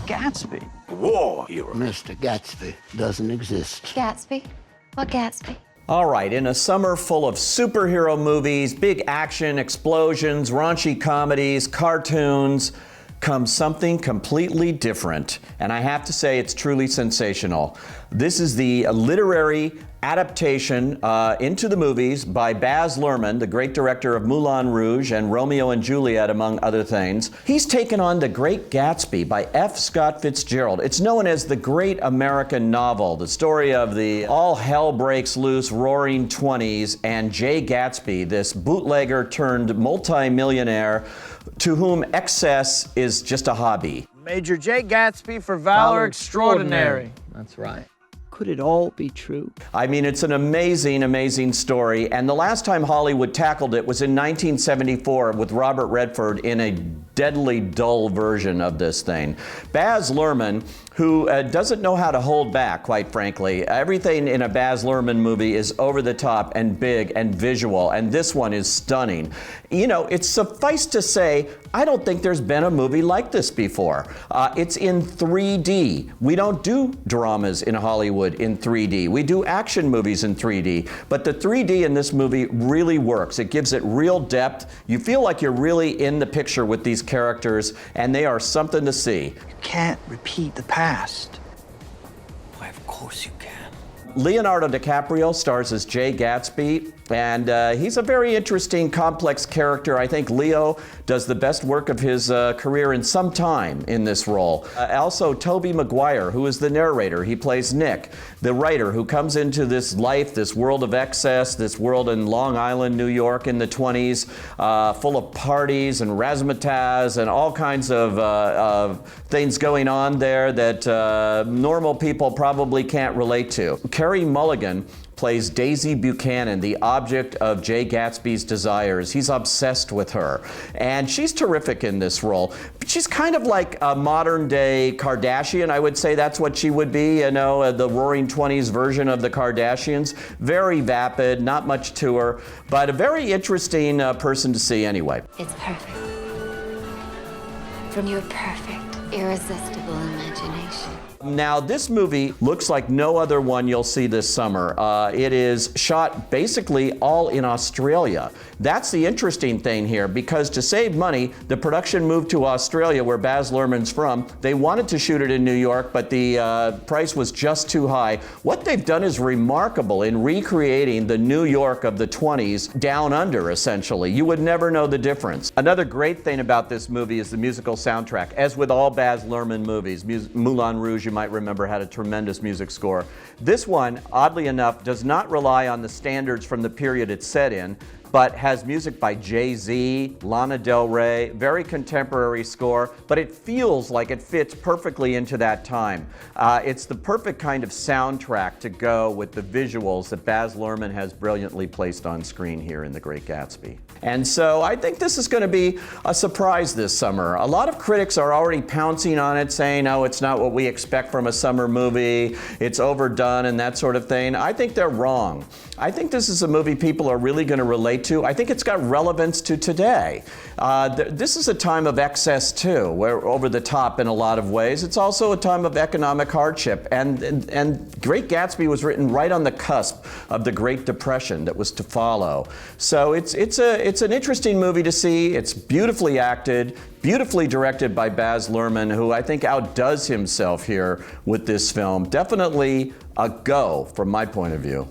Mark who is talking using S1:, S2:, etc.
S1: Gatsby.
S2: War hero.
S3: Mr. Gatsby doesn't exist.
S4: Gatsby? What Gatsby?
S5: All right, in a summer full of superhero movies, big action, explosions, raunchy comedies, cartoons, comes something completely different. And I have to say, it's truly sensational. This is the literary adaptation into the movies by Baz Luhrmann, the great director of Moulin Rouge and Romeo and Juliet, among other things. He's taken on The Great Gatsby by F. Scott Fitzgerald. It's known as the great American novel, the story of the all hell breaks loose roaring 20s and Jay Gatsby, this bootlegger turned multi-millionaire to whom excess is just a hobby.
S1: Major Jay Gatsby for valor extraordinary.
S6: That's right.
S3: Could it all be true?
S5: I mean, it's an amazing, amazing story. And the last time Hollywood tackled it was in 1974 with Robert Redford in a deadly dull version of this thing. Baz Luhrmann, who doesn't know how to hold back, quite frankly. Everything in a Baz Luhrmann movie is over the top and big and visual, and this one is stunning. You know, it's suffice to say, I don't think there's been a movie like this before. It's in 3D. We don't do dramas in Hollywood in 3D. We do action movies in 3D, but the 3D in this movie really works. It gives it real depth. You feel like you're really in the picture with these characters, and they are something to see.
S1: You can't repeat the past.
S6: Why, of course you can.
S5: Leonardo DiCaprio stars as Jay Gatsby, and he's a very interesting, complex character. I think Leo does the best work of his career in some time in this role. Also, Tobey Maguire, who is the narrator. He plays Nick, the writer who comes into this life, this world of excess, this world in Long Island, New York in the 20s, full of parties and razzmatazz and all kinds of things going on there that normal people probably can't relate to. Carey Mulligan plays Daisy Buchanan, the object of Jay Gatsby's desires. He's obsessed with her, and she's terrific in this role. She's kind of like a modern-day Kardashian. I would say that's what she would be, you know, the Roaring 20s version of the Kardashians. Very vapid, not much to her, but a very interesting person to see anyway.
S4: It's perfect. From your perfect, irresistible imagination.
S5: Now, this movie looks like no other one you'll see this summer. It is shot basically all in Australia. That's the interesting thing here, because to save money, the production moved to Australia, where Baz Luhrmann's from. They wanted to shoot it in New York, but the price was just too high. What they've done is remarkable in recreating the New York of the 20s down under, essentially. You would never know the difference. Another great thing about this movie is the musical soundtrack. As with all Baz Luhrmann movies, Moulin Rouge, you might remember, had a tremendous music score. This one, oddly enough, does not rely on the standards from the period it's set in, but has music by Jay-Z, Lana Del Rey, very contemporary score, but it feels like it fits perfectly into that time. It's the perfect kind of soundtrack to go with the visuals that Baz Luhrmann has brilliantly placed on screen here in The Great Gatsby. And so I think this is going to be a surprise this summer. A lot of critics are already pouncing on it, saying, oh, it's not what we expect from a summer movie, it's overdone and that sort of thing. I think they're wrong. I think this is a movie people are really going to relate to. I think it's got relevance to today. This is a time of excess too, where over the top in a lot of ways. It's also a time of economic hardship, and Great Gatsby was written right on the cusp of the Great Depression that was to follow. So it's an interesting movie to see. It's beautifully acted, beautifully directed by Baz Luhrmann, who I think outdoes himself here with this film. Definitely a go from my point of view.